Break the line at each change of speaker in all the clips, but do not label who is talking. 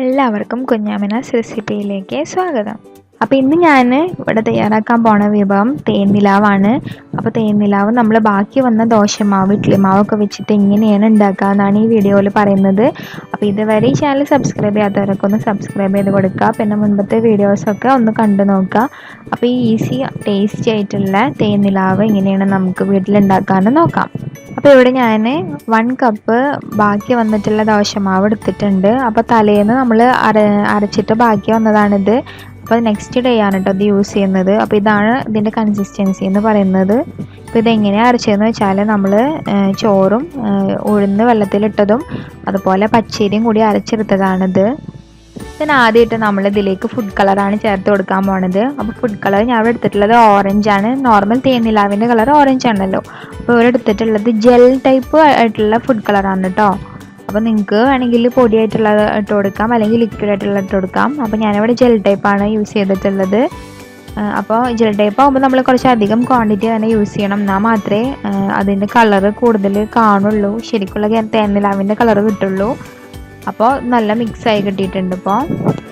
എല്ലാവർക്കും കുഞ്ഞാമിനാസ് റെസിപ്പിയിലേക്ക് സ്വാഗതം. അപ്പോൾ ഇന്ന് ഞാൻ ഇവിടെ തയ്യാറാക്കാൻ പോണ വിഭവം തേൻ നിലാവാണ്. അപ്പോൾ തേൻ നിലാവ് നമ്മൾ ബാക്കി വന്ന ദോശമാവ് ഇഡ്ലി മാവൊക്കെ വെച്ചിട്ട് എങ്ങനെയാണ് ഉണ്ടാക്കുക എന്നാണ് ഈ വീഡിയോയിൽ പറയുന്നത്. അപ്പോൾ ഇതുവരെ ഈ ചാനൽ സബ്സ്ക്രൈബ് ചെയ്യാത്തവരൊക്കെ ഒന്ന് സബ്സ്ക്രൈബ് ചെയ്ത് കൊടുക്കുക. പിന്നെ മുൻപത്തെ വീഡിയോസൊക്കെ ഒന്ന് കണ്ടു നോക്കുക. അപ്പോൾ ഈ ഈസി ടേസ്റ്റി ആയിട്ടുള്ള തേൻ നിലാവ് എങ്ങനെയാണ് നമുക്ക് വീട്ടിലുണ്ടാക്കാമെന്ന് നോക്കാം. അപ്പോൾ ഇവിടെ ഞാൻ 1 കപ്പ് ബാക്കി വന്നിട്ടുള്ള ദോശമാവ് എടുത്തിട്ടുണ്ട്. അപ്പോൾ തലേന്ന് നമ്മൾ അരച്ചിട്ട് ബാക്കി വന്നതാണിത്. അപ്പോൾ നെക്സ്റ്റ് ഡേ ആണ് കേട്ടോ ഇത് യൂസ് ചെയ്യുന്നത്. അപ്പോൾ ഇതാണ് ഇതിൻ്റെ കൺസിസ്റ്റൻസി എന്ന് പറയുന്നത്. അപ്പോൾ ഇതെങ്ങനെയാണ് അരച്ചതെന്ന് വെച്ചാൽ നമ്മൾ ചോറും ഉഴുന്ന് വെള്ളത്തിലിട്ടതും അതുപോലെ പച്ചരിയും കൂടി അരച്ചെടുത്തതാണിത്. പിന്നെ ആദ്യമായിട്ട് നമ്മൾ ഇതിലേക്ക് ഫുഡ് കളറാണ് ചേർത്ത് കൊടുക്കാൻ പോണത്. അപ്പോൾ ഫുഡ് കളർ ഞാൻ ഇവിടെ എടുത്തിട്ടുള്ളത് ഓറഞ്ചാണ്. നോർമൽ തേനിലാവിൻ്റെ കളർ ഓറഞ്ച് ആണല്ലോ. അപ്പോൾ ഇവിടെ എടുത്തിട്ടുള്ളത് ജെൽ ടൈപ്പ് ആയിട്ടുള്ള ഫുഡ് കളറാണ് കേട്ടോ. അപ്പോൾ നിങ്ങൾക്ക് വേണമെങ്കിൽ പൊടിയായിട്ടുള്ളത് ഇട്ട് കൊടുക്കാം, അല്ലെങ്കിൽ ലിക്വിഡ് ആയിട്ടുള്ള ഇട്ട് കൊടുക്കാം. അപ്പോൾ ഞാനിവിടെ ജെൽ ടൈപ്പാണ് യൂസ് ചെയ്തിട്ടുള്ളത്. അപ്പോൾ ജെൽ ടൈപ്പ് ആകുമ്പോൾ നമ്മൾ കുറച്ചധികം ക്വാണ്ടിറ്റി തന്നെ യൂസ് ചെയ്യണം, എന്നാൽ മാത്രമേ അതിൻ്റെ കളറ് കൂടുതൽ കാണുള്ളൂ, ശരിക്കുള്ള തേനിലാവിൻ്റെ കളറ് കിട്ടുള്ളൂ. അപ്പോൾ നല്ല മിക്സായി കിട്ടിയിട്ടുണ്ട്. ഇപ്പോൾ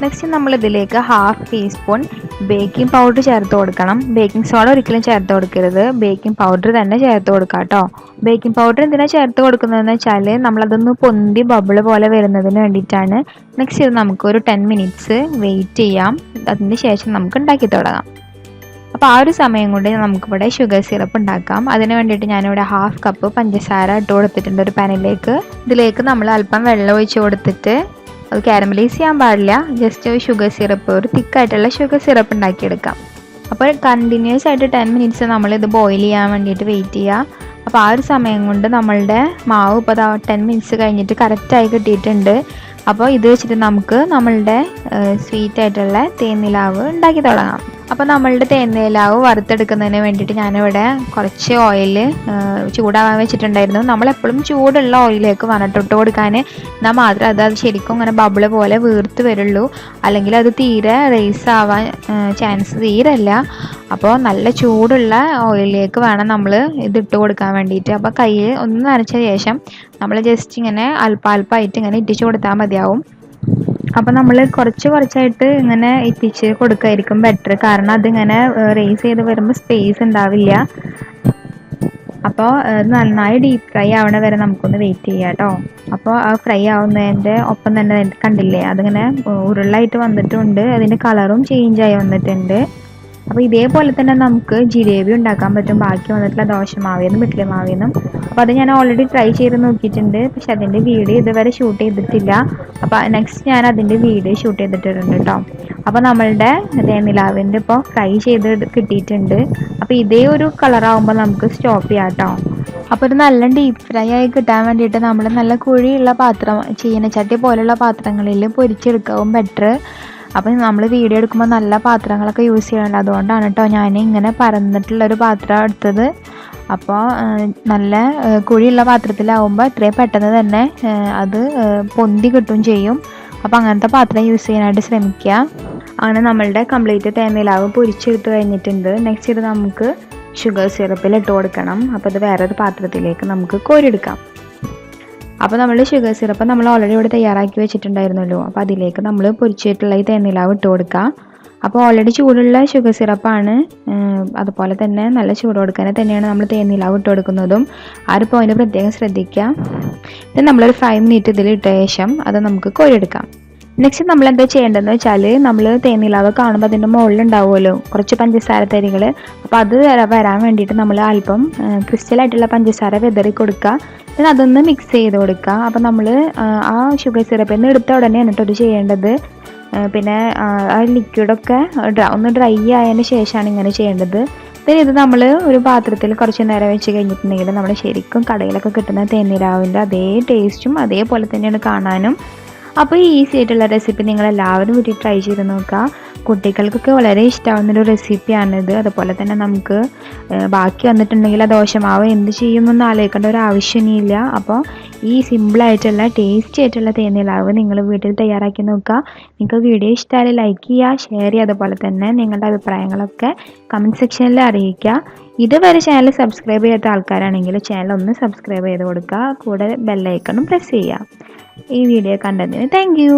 നെക്സ്റ്റ് നമ്മളിതിലേക്ക് 1/2 ടീസ്പൂൺ ബേക്കിംഗ് പൗഡർ ചേർത്ത് കൊടുക്കണം. ബേക്കിംഗ് സോഡ ഒരിക്കലും ചേർത്ത് കൊടുക്കരുത്, ബേക്കിംഗ് പൗഡർ തന്നെ ചേർത്ത് കൊടുക്കാം കേട്ടോ. ബേക്കിംഗ് പൗഡർ എന്തിനാണ് ചേർത്ത് കൊടുക്കുന്നതെന്ന് വെച്ചാൽ നമ്മളതൊന്ന് പൊന്തി ബബിള് പോലെ വരുന്നതിന് വേണ്ടിയിട്ടാണ്. നെക്സ്റ്റ് ഇത് നമുക്കൊരു 10 മിനിറ്റ്സ് വെയിറ്റ് ചെയ്യാം. അതിന് ശേഷം നമുക്ക് ഉണ്ടാക്കി തുടങ്ങാം. അപ്പോൾ ആ ഒരു സമയം കൊണ്ട് നമുക്കിവിടെ ഷുഗർ സിറപ്പ് ഉണ്ടാക്കാം. അതിന് വേണ്ടിയിട്ട് ഞാനിവിടെ 1/2 കപ്പ് പഞ്ചസാര ഇട്ട് കൊടുത്തിട്ടുണ്ട് ഒരു പാനിലേക്ക്. ഇതിലേക്ക് നമ്മൾ അല്പം വെള്ളം ഒഴിച്ച് കൊടുത്തിട്ട് അത് കാരമലൈസ് ചെയ്യാൻ പാടില്ല, ജസ്റ്റ് ഷുഗർ സിറപ്പ്, ഒരു തിക്കായിട്ടുള്ള ഷുഗർ സിറപ്പ് ഉണ്ടാക്കിയെടുക്കാം. അപ്പോൾ കണ്ടിന്യൂസ് ആയിട്ട് 10 മിനിറ്റ്സ് നമ്മളിത് ബോയിൽ ചെയ്യാൻ വേണ്ടിയിട്ട് വെയിറ്റ് ചെയ്യുക. അപ്പോൾ ആ ഒരു സമയം കൊണ്ട് നമ്മളുടെ മാവ് ഇപ്പോൾ 10 മിനിറ്റ്സ് കഴിഞ്ഞിട്ട് കറക്റ്റായി കിട്ടിയിട്ടുണ്ട്. അപ്പോൾ ഇത് വെച്ചിട്ട് നമുക്ക് നമ്മളുടെ സ്വീറ്റ് ആയിട്ടുള്ള തേൻ നിലാവ് ഉണ്ടാക്കി തുടങ്ങാം. അപ്പോൾ നമ്മളുടെ തേൻ നിലാവ് വറുത്തെടുക്കുന്നതിന് വേണ്ടിയിട്ട് ഞാനിവിടെ കുറച്ച് ഓയിൽ ചൂടാവാൻ വെച്ചിട്ടുണ്ടായിരുന്നു. നമ്മളെപ്പോഴും ചൂടുള്ള ഓയിലേക്ക് വനട്ടിട്ട് കൊടുക്കാൻ, എന്നാൽ മാത്രമേ അത് ശരിക്കും ഇങ്ങനെ ബബിള് പോലെ വീർത്ത് വരുള്ളൂ, അല്ലെങ്കിൽ അത് തീരെ റൈസ് ആവാൻ ചാൻസ് തീരല്ല. അപ്പോൾ നല്ല ചൂടുള്ള ഓയിലിലേക്ക് വേണം നമ്മൾ ഇതിട്ട് കൊടുക്കാൻ വേണ്ടിയിട്ട്. അപ്പോൾ കയ്യിൽ ഒന്ന് നനച്ച ശേഷം നമ്മൾ ജസ്റ്റ് ഇങ്ങനെ അല്പാൽപ്പമായിട്ട് ഇങ്ങനെ ഇട്ടിച്ച് കൊടുത്താൽ മതിയാവും. അപ്പോൾ നമ്മൾ കുറച്ചായിട്ട് ഇങ്ങനെ എത്തിച്ച് കൊടുക്കായിരിക്കും ബെറ്റർ, കാരണം അതിങ്ങനെ റേസ് ചെയ്ത് വരുമ്പോൾ സ്പേസ് ഉണ്ടാവില്ല. അപ്പോൾ നന്നായി ഡീപ്പ് ഫ്രൈ ആവണ വരെ നമുക്കൊന്ന് വെയിറ്റ് ചെയ്യാം കേട്ടോ. അപ്പോൾ ആ ഫ്രൈ ആവുന്നതിൻ്റെ ഒപ്പം തന്നെ കണ്ടില്ലേ, അതിങ്ങനെ ഉരുളായിട്ട് വന്നിട്ടുണ്ട്, അതിൻ്റെ കളറും ചേഞ്ചായി വന്നിട്ടുണ്ട്. അപ്പോൾ ഇതേപോലെ തന്നെ നമുക്ക് ജിലേബി ഉണ്ടാക്കാൻ പറ്റും ബാക്കി വന്നിട്ടുള്ള ദോശമാവിന്നും ഇഡ്ലി മാവിന്നും. അപ്പോൾ അത് ഞാൻ ഓൾറെഡി ട്രൈ ചെയ്ത് നോക്കിയിട്ടുണ്ട്, പക്ഷെ അതിൻ്റെ വീഡിയോ ഇതുവരെ ഷൂട്ട് ചെയ്തിട്ടില്ല. അപ്പോൾ നെക്സ്റ്റ് ഞാൻ അതിൻ്റെ വീഡിയോ ഷൂട്ട് ചെയ്തിട്ടുണ്ട് കേട്ടോ. അപ്പോൾ നമ്മളുടെ തേനിലാവിൻ്റെ ഇപ്പോൾ ഫ്രൈ ചെയ്ത് കിട്ടിയിട്ടുണ്ട്. അപ്പോൾ ഇതേ ഒരു കളറാകുമ്പോൾ നമുക്ക് സ്റ്റോപ്പ് ചെയ്യാം കേട്ടോ. അപ്പോൾ ഒരു നല്ല ഡീപ്പ് ഫ്രൈ ആയി കിട്ടാൻ വേണ്ടിയിട്ട് നമ്മൾ നല്ല കുഴിയുള്ള പാത്രം, ചീനച്ചട്ടി പോലുള്ള പാത്രങ്ങളിൽ പൊരിച്ചെടുക്കാവും ബെറ്റർ. അപ്പം നമ്മൾ വീഡിയോ എടുക്കുമ്പോൾ നല്ല പാത്രങ്ങളൊക്കെ യൂസ് ചെയ്യണം, അതുകൊണ്ടാണ് കേട്ടോ ഞാൻ ഇങ്ങനെ പരന്നിട്ടുള്ളൊരു പാത്രം എടുത്തത്. അപ്പോൾ നല്ല കുഴിയുള്ള പാത്രത്തിലാവുമ്പോൾ എത്രയും പെട്ടെന്ന് തന്നെ അത് പൊന്തി കിട്ടും ചെയ്യും. അപ്പോൾ അങ്ങനത്തെ പാത്രം യൂസ് ചെയ്യാനായിട്ട് ശ്രമിക്കുക. അങ്ങനെ നമ്മളുടെ കംപ്ലീറ്റ് തേനിലാവ് പൊരിച്ചെടുത്ത് കഴിഞ്ഞിട്ടുണ്ട്. നെക്സ്റ്റ് ഇത് നമുക്ക് ഷുഗർ സിറപ്പിൽ ഇട്ട് കൊടുക്കണം. അപ്പോൾ ഇത് വേറൊരു പാത്രത്തിലേക്ക് നമുക്ക് കോരിയെടുക്കാം. അപ്പോൾ നമ്മൾ ഷുഗർ സിറപ്പ് നമ്മൾ ഓൾറെഡി ഇവിടെ തയ്യാറാക്കി വെച്ചിട്ടുണ്ടായിരുന്നല്ലോ. അപ്പോൾ അതിലേക്ക് നമ്മൾ പൊരിച്ചിട്ടുള്ള ഈ തേനിലാവ് ഇട്ട് കൊടുക്കുക. അപ്പോൾ ഓൾറെഡി ചൂടുള്ള ഷുഗർ സിറപ്പാണ്, അതുപോലെ തന്നെ നല്ല ചൂട് കൊടുക്കാൻ തന്നെയാണ് നമ്മൾ തേനിലാവ് ഇട്ട് കൊടുക്കുന്നതും. ആ ഒരു പോയിന്റ് പ്രത്യേകം ശ്രദ്ധിക്കുക. ഇത് നമ്മളൊരു 5 മിനിറ്റ് ഇതിലിട്ട ശേഷം അത് നമുക്ക് കോരിയെടുക്കാം. നെക്സ്റ്റ് നമ്മൾ എന്താ ചെയ്യേണ്ടതെന്ന് വെച്ചാൽ, നമ്മൾ തേനിലാവ് കാണുമ്പോൾ അതിൻ്റെ മുകളിലുണ്ടാവുമല്ലോ കുറച്ച് പഞ്ചസാര തരികൾ. അപ്പോൾ അത് വരാൻ വേണ്ടിയിട്ട് നമ്മൾ അല്പം ക്രിസ്റ്റലായിട്ടുള്ള പഞ്ചസാര വിതറി കൊടുക്കുക. പിന്നെ അതൊന്ന് മിക്സ് ചെയ്ത് കൊടുക്കുക. അപ്പോൾ നമ്മൾ ആ ഷുഗർ സിറപ്പിൽ നിന്ന് എടുത്ത ഉടനെയാണ് കേട്ടോ ഇത് ചെയ്യേണ്ടത്. പിന്നെ ആ ലിക്വിഡൊക്കെ ഒന്ന് ഡ്രൈ ആയതിന് ശേഷമാണ് ഇങ്ങനെ ചെയ്യേണ്ടത്. പിന്നെ ഇത് നമ്മൾ ഒരു പാത്രത്തിൽ കുറച്ച് നേരം വെച്ച് കഴിഞ്ഞിട്ടുണ്ടെങ്കിൽ നമ്മൾ ശരിക്കും കടയിലൊക്കെ കിട്ടുന്ന തേനിലാവിൻ്റെ അതേ ടേസ്റ്റും അതേപോലെ തന്നെയാണ് കാണാനും. അപ്പോൾ ഈ ഈസി ആയിട്ടുള്ള റെസിപ്പി നിങ്ങളെല്ലാവരും വീട്ടിൽ ട്രൈ ചെയ്ത് നോക്കുക. കുട്ടികൾക്കൊക്കെ വളരെ ഇഷ്ടമാവുന്നൊരു റെസിപ്പിയാണിത്. അതുപോലെ തന്നെ നമുക്ക് ബാക്കി വന്നിട്ടുണ്ടെങ്കിൽ ആ ദോശമാവ് എന്ത് ചെയ്യുമെന്ന് ആലോചിക്കേണ്ട ഒരു ആവശ്യമൊന്നുമില്ല. അപ്പോൾ ഈ സിമ്പിളായിട്ടുള്ള ടേസ്റ്റി ആയിട്ടുള്ള തേനിലാവ് നിങ്ങൾ വീട്ടിൽ തയ്യാറാക്കി നോക്കുക. നിങ്ങൾക്ക് വീഡിയോ ഇഷ്ടമായാലും ലൈക്ക് ചെയ്യുക, ഷെയർ ചെയ്യുക, അതുപോലെ തന്നെ നിങ്ങളുടെ അഭിപ്രായങ്ങളൊക്കെ കമൻറ്റ് സെക്ഷനിൽ അറിയിക്കുക. ഇതുവരെ ചാനൽ സബ്സ്ക്രൈബ് ചെയ്യാത്ത ആൾക്കാരാണെങ്കിൽ ചാനൽ ഒന്ന് സബ്സ്ക്രൈബ് ചെയ്ത് കൊടുക്കുക, കൂടെ ബെല്ലൈക്കണും പ്രസ് ചെയ്യുക. ഈ വീഡിയോ കണ്ടതിന് താങ്ക് യു.